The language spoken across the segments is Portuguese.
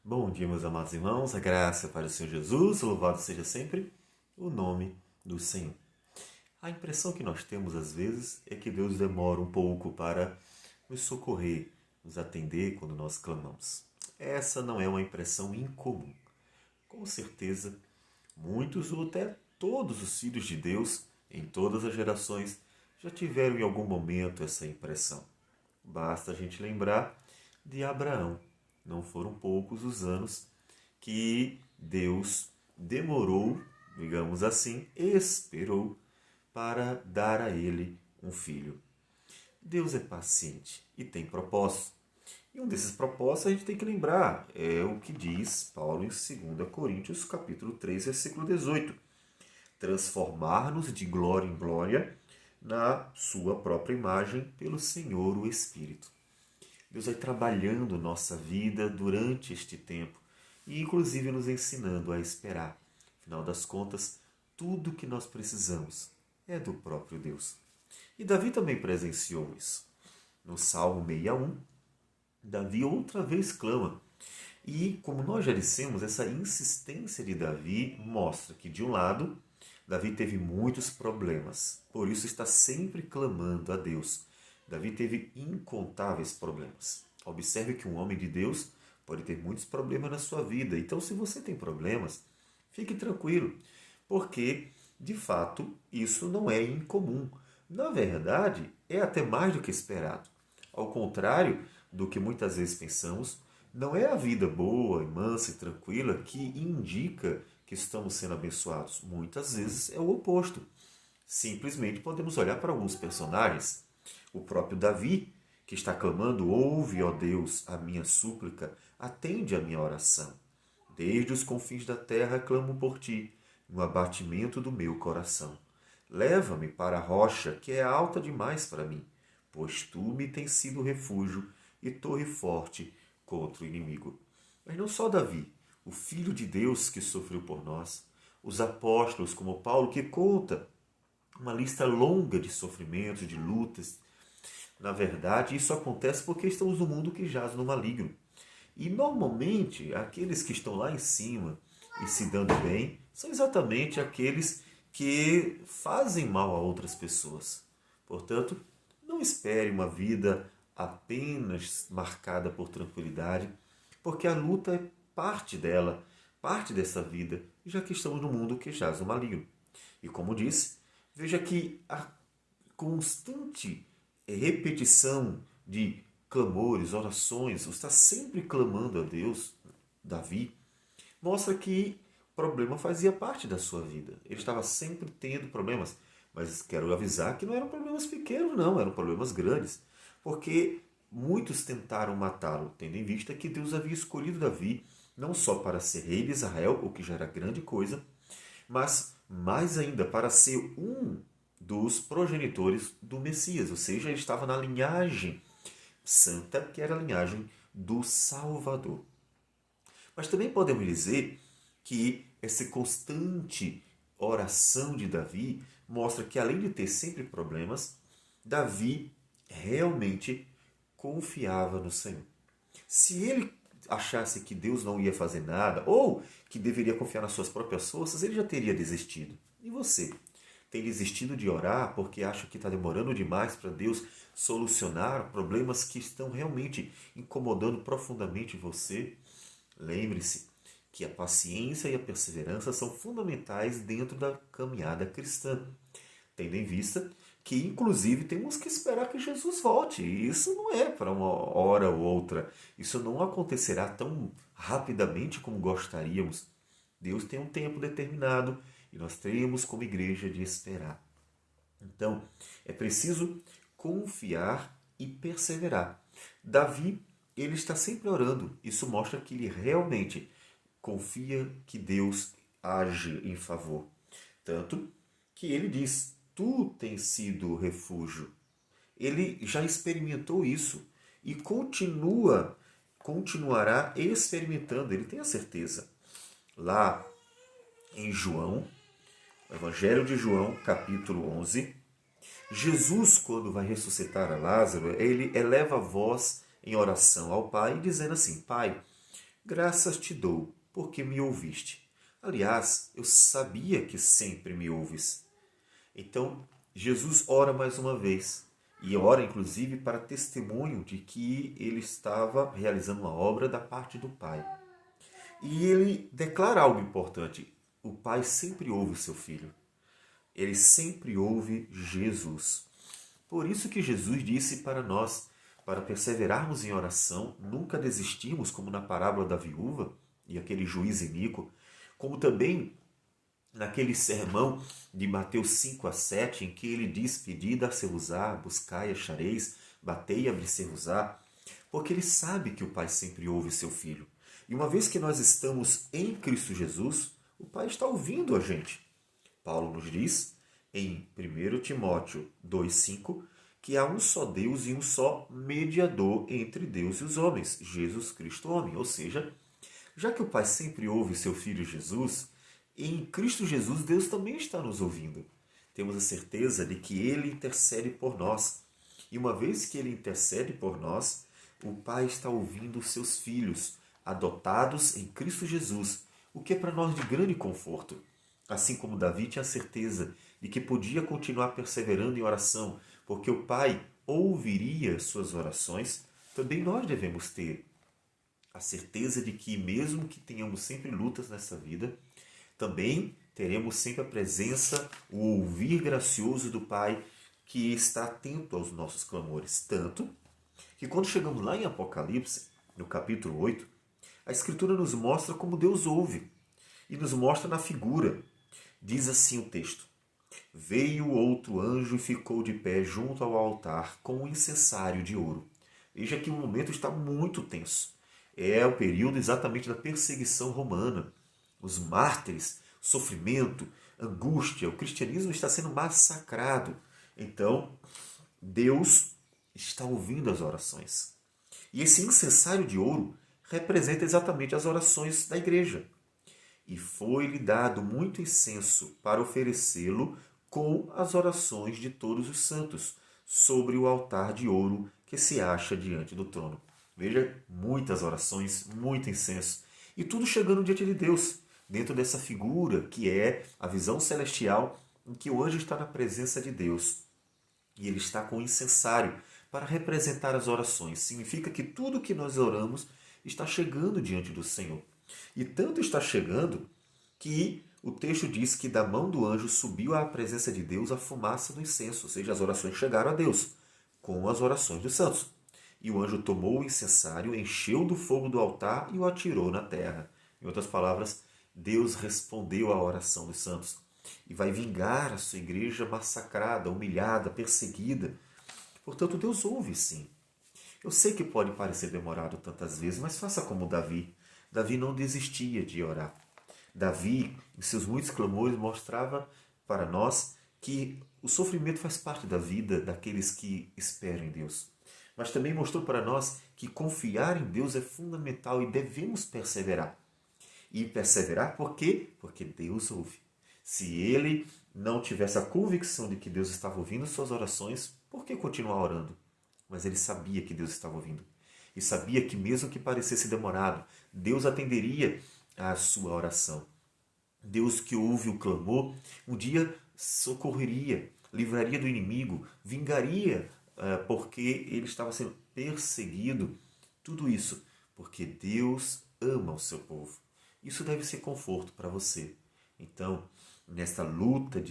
Bom dia, meus amados irmãos, a graça para o Senhor Jesus, louvado seja sempre o nome do Senhor. A impressão que nós temos às vezes é que Deus demora um pouco para nos socorrer, nos atender quando nós clamamos. Essa não é uma impressão incomum. Com certeza, muitos ou até todos os filhos de Deus, em todas as gerações, já tiveram em algum momento essa impressão. Basta a gente lembrar de Abraão. Não foram poucos os anos que Deus demorou, digamos assim, esperou para dar a ele um filho. Deus é paciente e tem propósito. E um desses propósitos a gente tem que lembrar, é o que diz Paulo em 2 Coríntios, capítulo 3, versículo 18. Transformar-nos de glória em glória na sua própria imagem pelo Senhor o Espírito. Deus vai trabalhando nossa vida durante este tempo e inclusive nos ensinando a esperar. Afinal das contas, tudo que nós precisamos é do próprio Deus. E Davi também presenciou isso. No Salmo 61, Davi outra vez clama. E, como nós já dissemos, essa insistência de Davi mostra que, de um lado, Davi teve muitos problemas, por isso está sempre clamando a Deus. Davi teve incontáveis problemas. Observe que um homem de Deus pode ter muitos problemas na sua vida. Então, se você tem problemas, fique tranquilo, porque, de fato, isso não é incomum. Na verdade, é até mais do que esperado. Ao contrário do que muitas vezes pensamos, não é a vida boa, mansa e tranquila que indica que estamos sendo abençoados. Muitas vezes é o oposto. Simplesmente podemos olhar para alguns personagens. O próprio Davi, que está clamando: ouve, ó Deus, a minha súplica, atende a minha oração. Desde os confins da terra clamo por ti, no abatimento do meu coração. Leva-me para a rocha, que é alta demais para mim, pois tu me tens sido refúgio e torre forte contra o inimigo. Mas não só Davi, o Filho de Deus que sofreu por nós, os apóstolos como Paulo, que conta uma lista longa de sofrimentos, de lutas. Na verdade, isso acontece porque estamos num mundo que jaz no maligno. E normalmente, aqueles que estão lá em cima e se dando bem são exatamente aqueles que fazem mal a outras pessoas. Portanto, não espere uma vida apenas marcada por tranquilidade, porque a luta é parte dela, parte dessa vida, já que estamos num mundo que jaz no maligno. E como disse, veja que a constante repetição de clamores, orações, está sempre clamando a Deus, Davi, mostra que o problema fazia parte da sua vida. Ele estava sempre tendo problemas. Mas quero avisar que não eram problemas pequenos, não, eram problemas grandes. Porque muitos tentaram matá-lo, tendo em vista que Deus havia escolhido Davi não só para ser rei de Israel, o que já era grande coisa, mas mais ainda para ser um dos progenitores do Messias, ou seja, ele estava na linhagem santa, que era a linhagem do Salvador. Mas também podemos dizer que essa constante oração de Davi mostra que, além de ter sempre problemas, Davi realmente confiava no Senhor. Se ele achasse que Deus não ia fazer nada, ou que deveria confiar nas suas próprias forças, ele já teria desistido. E você? Tem desistido de orar porque acha que está demorando demais para Deus solucionar problemas que estão realmente incomodando profundamente você? Lembre-se que a paciência e a perseverança são fundamentais dentro da caminhada cristã, tendo em vista que, inclusive, temos que esperar que Jesus volte. E isso não é para uma hora ou outra. Isso não acontecerá tão rapidamente como gostaríamos. Deus tem um tempo determinado e nós temos, como igreja, de esperar. Então, é preciso confiar e perseverar. Davi, ele está sempre orando. Isso mostra que ele realmente confia que Deus age em favor. Tanto que ele diz: tu tens sido refúgio. Ele já experimentou isso e continuará experimentando, ele tem a certeza. Lá em João, Evangelho de João, capítulo 11, Jesus, quando vai ressuscitar a Lázaro, ele eleva a voz em oração ao Pai, dizendo assim: Pai, graças te dou, porque me ouviste. Aliás, eu sabia que sempre me ouves. Então, Jesus ora mais uma vez. E ora, inclusive, para testemunho de que ele estava realizando uma obra da parte do Pai. E ele declara algo importante. O Pai sempre ouve o seu Filho. Ele sempre ouve Jesus. Por isso que Jesus disse para nós, para perseverarmos em oração, nunca desistirmos, como na parábola da viúva e aquele juiz iníquo, como também naquele sermão de Mateus 5 a 7, em que ele diz: Pedi, dar-se-vos-á, buscai, achareis, batei, abrir-se-vos-á, porque ele sabe que o Pai sempre ouve seu Filho. E uma vez que nós estamos em Cristo Jesus, o Pai está ouvindo a gente. Paulo nos diz em 1 Timóteo 2,5 que há um só Deus e um só mediador entre Deus e os homens, Jesus Cristo homem. Ou seja, já que o Pai sempre ouve seu Filho Jesus, em Cristo Jesus Deus também está nos ouvindo. Temos a certeza de que Ele intercede por nós. E uma vez que Ele intercede por nós, o Pai está ouvindo os seus filhos, adotados em Cristo Jesus, o que é para nós de grande conforto. Assim como Davi tinha certeza de que podia continuar perseverando em oração, porque o Pai ouviria suas orações, também nós devemos ter a certeza de que, mesmo que tenhamos sempre lutas nessa vida, também teremos sempre a presença, o ouvir gracioso do Pai, que está atento aos nossos clamores. Tanto que quando chegamos lá em Apocalipse, no capítulo 8, a Escritura nos mostra como Deus ouve e nos mostra na figura. Diz assim o texto: Veio outro anjo e ficou de pé junto ao altar com um incensário de ouro. Veja que o momento está muito tenso. É o período exatamente da perseguição romana. Os mártires, sofrimento, angústia, o cristianismo está sendo massacrado. Então, Deus está ouvindo as orações. E esse incensário de ouro representa exatamente as orações da igreja. E foi-lhe dado muito incenso para oferecê-lo com as orações de todos os santos sobre o altar de ouro que se acha diante do trono. Veja, muitas orações, muito incenso. E tudo chegando diante de Deus, dentro dessa figura que é a visão celestial em que o anjo está na presença de Deus. E ele está com o incensário para representar as orações. Significa que tudo que nós oramos está chegando diante do Senhor. E tanto está chegando que o texto diz que da mão do anjo subiu à presença de Deus a fumaça do incenso, ou seja, as orações chegaram a Deus, com as orações dos santos. E o anjo tomou o incensário, encheu do fogo do altar e o atirou na terra. Em outras palavras, Deus respondeu à oração dos santos e vai vingar a sua igreja massacrada, humilhada, perseguida. Portanto, Deus ouve sim. Eu sei que pode parecer demorado tantas vezes, mas faça como Davi. Davi não desistia de orar. Davi, em seus muitos clamores, mostrava para nós que o sofrimento faz parte da vida daqueles que esperam em Deus. Mas também mostrou para nós que confiar em Deus é fundamental e devemos perseverar. E perseverar por quê? Porque Deus ouve. Se ele não tivesse a convicção de que Deus estava ouvindo suas orações, por que continuar orando? Mas ele sabia que Deus estava ouvindo. E sabia que mesmo que parecesse demorado, Deus atenderia à sua oração. Deus que ouve o clamor, um dia socorreria, livraria do inimigo, vingaria, porque ele estava sendo perseguido. Tudo isso porque Deus ama o seu povo. Isso deve ser conforto para você. Então, nesta luta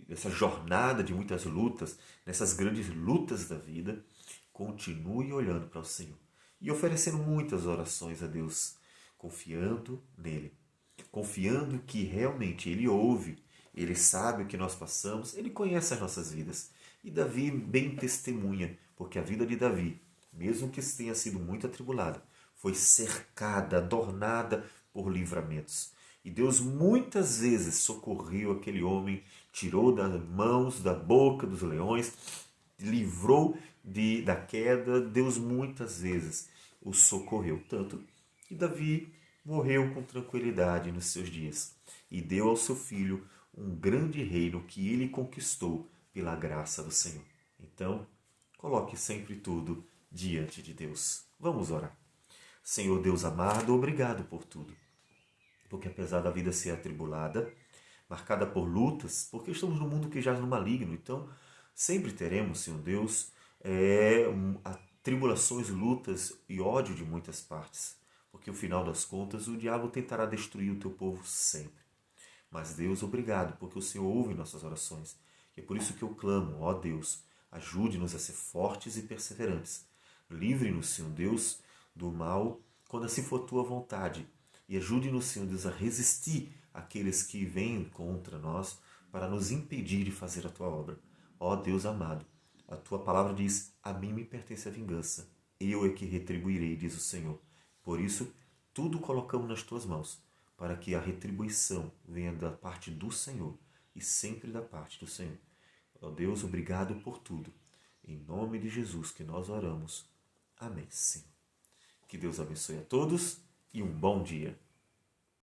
nessa jornada de muitas lutas, nessas grandes lutas da vida, continue olhando para o Senhor e oferecendo muitas orações a Deus, confiando nele, confiando que realmente Ele ouve, Ele sabe o que nós passamos, Ele conhece as nossas vidas. E Davi bem testemunha, porque a vida de Davi, mesmo que tenha sido muito atribulada, foi cercada, adornada por livramentos. E Deus muitas vezes socorreu aquele homem, tirou das mãos, da boca dos leões, livrou da queda. Deus muitas vezes o socorreu. Tanto que Davi morreu com tranquilidade nos seus dias e deu ao seu filho um grande reino que ele conquistou pela graça do Senhor. Então, coloque sempre tudo diante de Deus. Vamos orar. Senhor Deus amado, obrigado por tudo. Porque apesar da vida ser atribulada, marcada por lutas, porque estamos num mundo que jaz no maligno, então sempre teremos, Senhor Deus, tribulações, lutas e ódio de muitas partes. Porque no final das contas o diabo tentará destruir o teu povo sempre. Mas Deus, obrigado, porque o Senhor ouve nossas orações. E é por isso que eu clamo, ó Deus, ajude-nos a ser fortes e perseverantes. Livre-nos, Senhor Deus, do mal, quando assim for tua vontade. E ajude-nos, Senhor Deus, a resistir àqueles que vêm contra nós para nos impedir de fazer a tua obra. Ó Deus amado, a tua palavra diz, a mim me pertence a vingança. Eu é que retribuirei, diz o Senhor. Por isso, tudo colocamos nas tuas mãos, para que a retribuição venha da parte do Senhor e sempre da parte do Senhor. Ó Deus, obrigado por tudo. Em nome de Jesus que nós oramos. Amém, Senhor. Que Deus abençoe a todos e um bom dia.